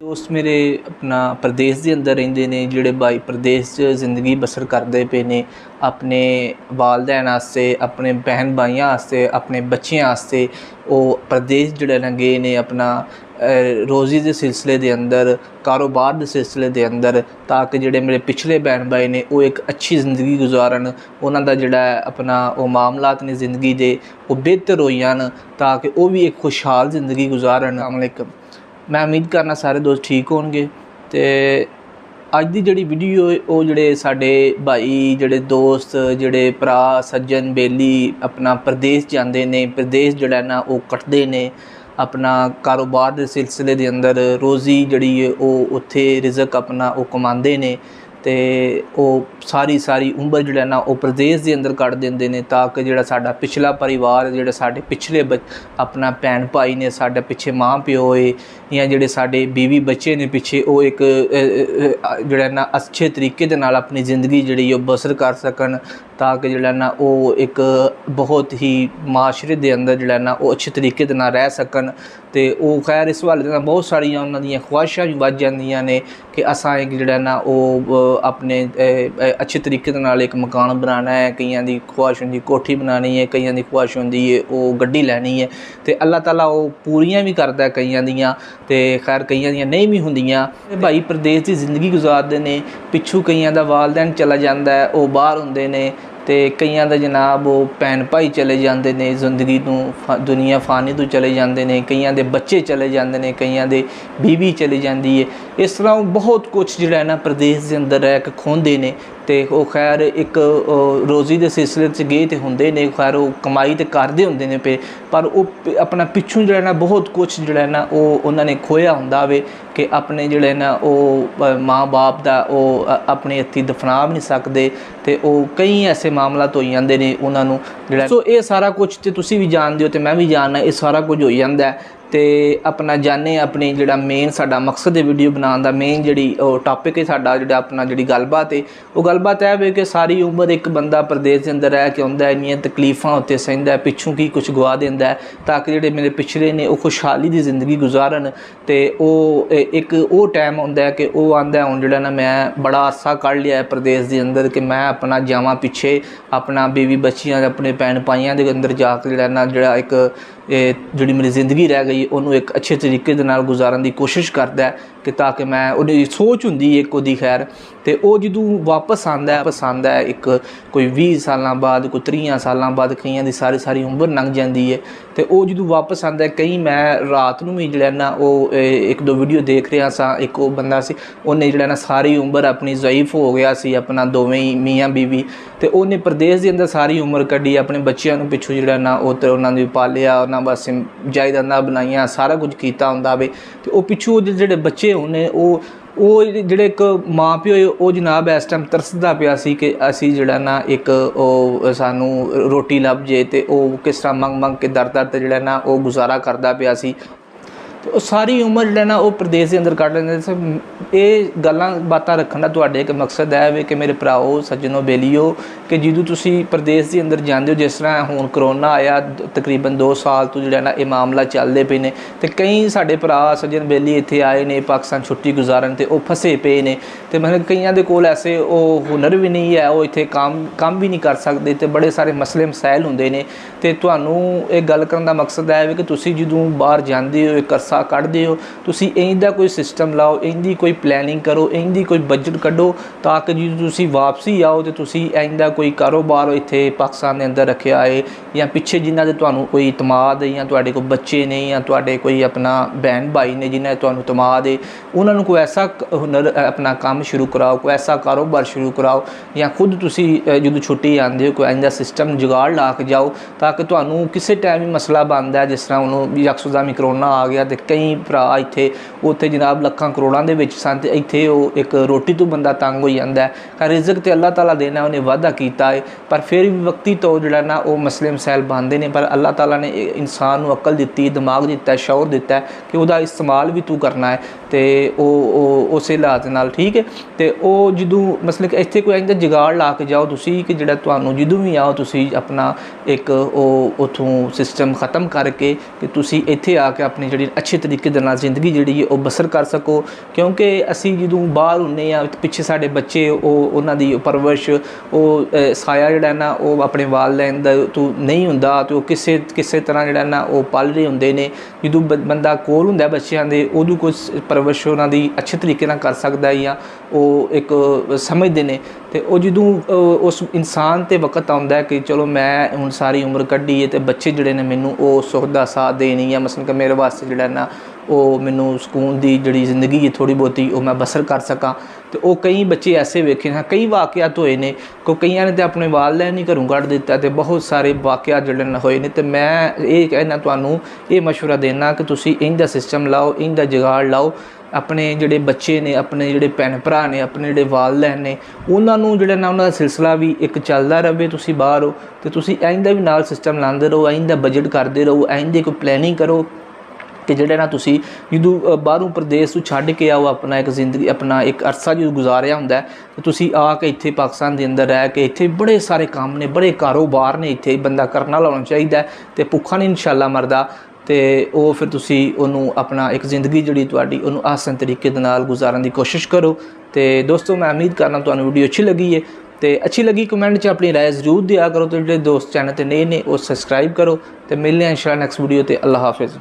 दोस्त मेरे अपना प्रदेश के अंदर रहिंदे ने, जिहड़े भाई प्रदेश च ज़िंदगी बसर करते पे ने अपने वालदैन आस्ते, अपने बहन भाइयों आस्ते, अपने बच्चों आस्ते वो प्रदेश जिहड़े न गए ने अपना रोज़ी के सिलसिले के अंदर, कारोबार के सिलसिले के अंदर, ताकि जिहड़े मेरे पिछले बहन भाई ने वो एक अच्छी ज़िंदगी गुजारन, उन्हां दा जिहड़ा अपना वो मामलात ने ज़िंदगी दे वो बेहतर हो जान, ताकि वो भी एक खुशहाल ज़िंदगी गुजारन। अस्सलाम वालेकुम। मैं उम्मीद करना सारे दोस्त ठीक होंगे। तो अज की जिहड़ी वीडियो वो जिहड़े साडे भाई, जिहड़े दोस्त, जिहड़े भरा सज्जन बेली अपना प्रदेश जाते ने, प्रदेश जिहड़ा ना वो कटते ने अपना कारोबार के सिलसिले के अंदर, रोज़ी जिहड़ी वो उत्थे रिज़क अपना वो कमाते ने, तो वो सारी उम्र जिहड़ा ना वो प्रदेश के अंदर कट देंदे ने, ताकि जिहड़ा साडा पिछला परिवार, जिहड़े साडे पिछले अपना भैन भाई ने, साडे पिछे माँ प्यो है या जिहड़े साडे बीवी बच्चे ने पिछे, वो एक जिहड़ा ना अच्छे तरीके दे नाल अपनी ज़िंदगी जिहड़ी वो बसर कर सकन, ताकि जिहड़ा ना वो एक बहुत ही माशरे दे अंदर जिहड़ा ना वो अच्छे तरीके दे नाल रह सकन। तो वो खैर इस हवाले नाल बहुत सारियां उन्हां दियां ख्वाहिशां भी वध जांदियां ने कि असां एक जिहड़ा ना वो अपने अच्छे तरीके दे नाल एक मकान बनाना है, कईयां दी ख्वाहिश होंदी कोठी बनानी है, कईयां दी ख्वाहिश होंदी है वो गड्डी लैनी है, तो अल्लाह ताला वो पूरियां भी करदा है कईयां दियां, तो खैर कईयां दियां नहीं भी होंदियां। भाई प्रदेश की ज़िंदगी गुजारते हैं, पिछू कईयां दा वालदैन चला जाता है, वो बाहर होंदे ने, तो कईयां दा जनाब वो भैन भाई चले जाते हैं ज़िंदगी तो, दुनिया फानी तो चले जाते हैं, कईयां दे बच्चे चले जाते हैं, कईयां दे बीवी चली जाती है। इस तरह बहुत कुछ जिहड़ा ना प्रदेश के अंदर रह के खोंदे ने, तो वो खैर एक रोज़ी के सिलसिले च गए तो होंदे ने, खैर वो कमाई तो करते होंदे ने पे, पर वो अपना पिछू जिहड़ा ना बहुत कुछ जिहड़ा ना वो उन्होंने खोया हुंदा वे कि अपने जिहड़े ना वो माँ बाप दा वो अपने हत्थी दफना भी नहीं सकते, तो वो कई ऐसे मामलात हो जाते हैं उन्होंने जिहड़ा। सो ये सारा कुछ तो तुसी भी जानते हो, तो मैं भी जानना, ये सारा कुछ हो जाता है। तो अपना जाने अपनी जिहड़ा मेन साडा मकसद है वीडियो बनाने का, मेन जिहड़ी टॉपिक है साडा जिहड़ा अपना जिहड़ी गलबात है, वो गलबात है वे कि सारी उम्र एक बंदा प्रदेश के अंदर रह के आउंदा है, इन्नियां तकलीफां उत्ते सहंदा है, पिछों की कुछ गवा देंदा है, ताकि जिहड़े मेरे पिछले ने वो खुशहाली की ज़िंदगी गुजारन। तो वो एक वो टाइम आउंदा है कि वो आंदा है हुण जिहड़ा ना मैं बड़ा अरसा कढ़ लिया है प्रदेश के अंदर कि मैं अपना जावां पिछे, अपना बीवी बच्चियां अपने भैन भाइयों के अंदर जाके जिहड़ा ना जिहड़ा एक जिहड़ी मेरी ज़िंदगी रह गई उन्होंने एक अच्छे तरीके दे नाल गुजारन की कोशिश करता है कि ताकि मैं उन्हें सोच होंदी एक उहदी खैर, तो वो जदों वापस आंदा है एक कोई 20 सालों बाद, कोई 30 सालों बाद, कईयां दी सारी उम्र लंघ जाती है, तो वो जदों वापस आंदा है, कई मैं रात नूं भी जिहड़ा ना वो एक दो वीडियो देख रहा सा, एक वो बंदा सी उन्हें जिहड़ा ना सारी उम्र अपनी ज़ईफ हो गया सी, अपना दोवें ही मियाँ बीवी, तो उन्हें प्रदेश के अंदर सारी उम्र कड्ढी, अपने बच्चों नूं पिछों जिहड़ा ना वो तो उन्होंने पालिया, उन्होंने बस जायदादां बनाईयां, सारा कुछ कीता हुंदा वे, तो वो पिछों जिहड़े बच्चे उन्हें वो जिहड़े एक माँ प्यो वो जनाब इस टाइम तरसदा पिया सी कि असी जिहड़ा ना एक वो सानू रोटी लभ जे, तो वो किस तरह मंग के दर ते जिहड़ा ना वो गुजारा करदा पिया सी। तो सारी उम्र जिहड़ा ना वो प्रदेश के अंदर कट लेंदे। ये गल्लां बातां रखण दा तुहाडे एक मकसद है वे कि मेरे भराओ सज्जनों बेलियो कि जदों तुसी प्रदेश के अंदर जांदे हो, जिस तरह हुण करोना आया तकरीबन 2 साल तो जिहड़ा ना ये मामला चलदे पे ने, तो कई साडे भरा सज्जन बेली इत्थे आए ने पाकिस्तान छुट्टी गुजारन, तो वो फसे पे ने, तो मतलब कईयां दे कोल ऐसे वो हुनर भी नहीं है, वो इत्थे काम भी नहीं कर सकते, तो बड़े सारे मसले मसाइल हुंदे ने। तो तुहानूं ये गल करन दा मकसद है कि तुसी जदों बाहर जांदे हो, एक अरसा कढ़दे हो, तुसी इंदा कोई सिस्टम लाओ, इंदी कोई प्लैनिंग करो, इंदी कोई बजट कड्ढो, ताकि जो तुसी वापसी आओ तो तुसी इंदा कोई कारोबार इत्थे पाकिस्तान के अंदर रखिया है, या पिछे जिन्हां दे तुहानूं कोई इतमाद है, या तुहाडे कोई बच्चे ने, या तुहाडे कोई अपना बहन भाई ने जिन्हां दे तुहानूं इतमाद है, उन्होंने कोई ऐसा हुनर अपना काम शुरू कराओ, कोई ऐसा कारोबार शुरू कराओ, या खुद तुसी जो छुट्टी आंदे हो कोई इंदा सिस्टम जुगाड़ ला के जाओ, ताकि तुहानूं किसी टाइम भी मसला बनता है, जिस तरह उन्होंने यकसुदामी करोना आ गया, तो कई भरा इत्थे उत्थे जनाब लखां करोड़ां दे विच सन, ते इत्थे वो एक रोटी तो बंदा तंग हो जाता है। रिज़क तो अल्लाह ताला देना, उन्हें वादा किया है, पर फिर भी वक्ती तो जिहड़ा ना वो मसले मसाइल बनते हैं, पर अल्लाह ताला ने इंसान को अकल दी, दिमाग दिता है, शौर दिता है कि वह इस्तेमाल भी तू करना है, तो उस हालात नाल ठीक है। तो वो जदों मतलब कि इत्थे कोई इंदा जुगाड़ ला के जाओ तुसी कि जिहड़ा तुहानूं जदों भी आओ तुसी अपना एक उत्थों सिस्टम ख़त्म करके कि तुसी इत्थे आके अपनी जिहड़ी अच्छे अच्छे तरीके दे नाल जिंदगी जिहड़ी है वो बसर कर सको। क्योंकि असी जदों बाहर हुंदे आ पिछे साडे बच्चे उन्हां दी परवरिश साया जिहड़ा ना वो अपने वालदैन दा तो नहीं हुंदा, तो किसे किसे तरह जिहड़ा ना वो पल रहे हुंदे ने। जदों बंदा कोल हुंदा बच्चिआं दे उदों कुछ परवरिश उन्हां दी अच्छे तरीके नाल कर सकदा है, या वो एक समझदे ने। ते वो जदों उस इंसान ते वक्त आउंदा है कि चलो मैं हुण सारी उम्र कड्ढी है ते बच्चे जिहड़े ने मैनूं वो सुख दा साथ देन, या मसलन कि मेरे वास्ते जिहड़ा ना वो मैनूं सुकून दी जिहड़ी जिंदगी है थोड़ी बहुती वो मैं बसर कर सकां। तो वो कई बच्चे ऐसे वेखे हैं, कई वाकयात होए ने को कईयां ने तो अपने वालदैन ही घरों कढ़ दित्ता, ते बहुत सारे वाकयात जिहड़े ने होए ने। ते मैं ये कहना तुहानूं ये मशवरा देना कि तुसीं इंज दा सिस्टम लाओ, इंज दा जुगाड़ लाओ। अपने जिहड़े बच्चे ने, अपने जिहड़े भैन भरा ने, अपने जिहड़े वालदैन ने उन्हां नूं जिहड़ा ना उन्हां दा सिलसिला भी एक चलदा रहे। तुसीं बाहर हो ते तुसीं इंज दा भी नाल सिस्टम लांदे रहो, इंज दा बजट करदे रहो, इंज दी कोई प्लैनिंग करो कि जिहड़ा ना तुसीं जदों बाहरों प्रदेश तो छड्ड के आओ अपना एक जिंदगी अपना एक अरसा जो गुजारिया हुंदा है, तो तुसीं आके इत्थे पाकिस्तान दे अंदर रह के इत्थे बड़े सारे काम ने, बड़े कारोबार ने, इत्थे बंदा करन वाला होना चाहिदा ते भुक्खा नहीं इंशाअल्लाह मरदा। तो वो फिर तुसी उन्होंने अपना एक जिंदगी जी तुहाडी उन्होंने आसान तरीके दे नाल गुजारन की कोशिश करो। तो दोस्तों मैं उम्मीद करना तुहानूं वीडियो अच्छी लगी है, तो अच्छी लगी कमेंट च अपनी राय जरूर दिया करो। तो जो दोस्त चैनल पर नए ने वो सबसक्राइब करो। तो मिलने इंशाअल्लाह नैक्सट वीडियो। तो अल्लाह हाफिज़।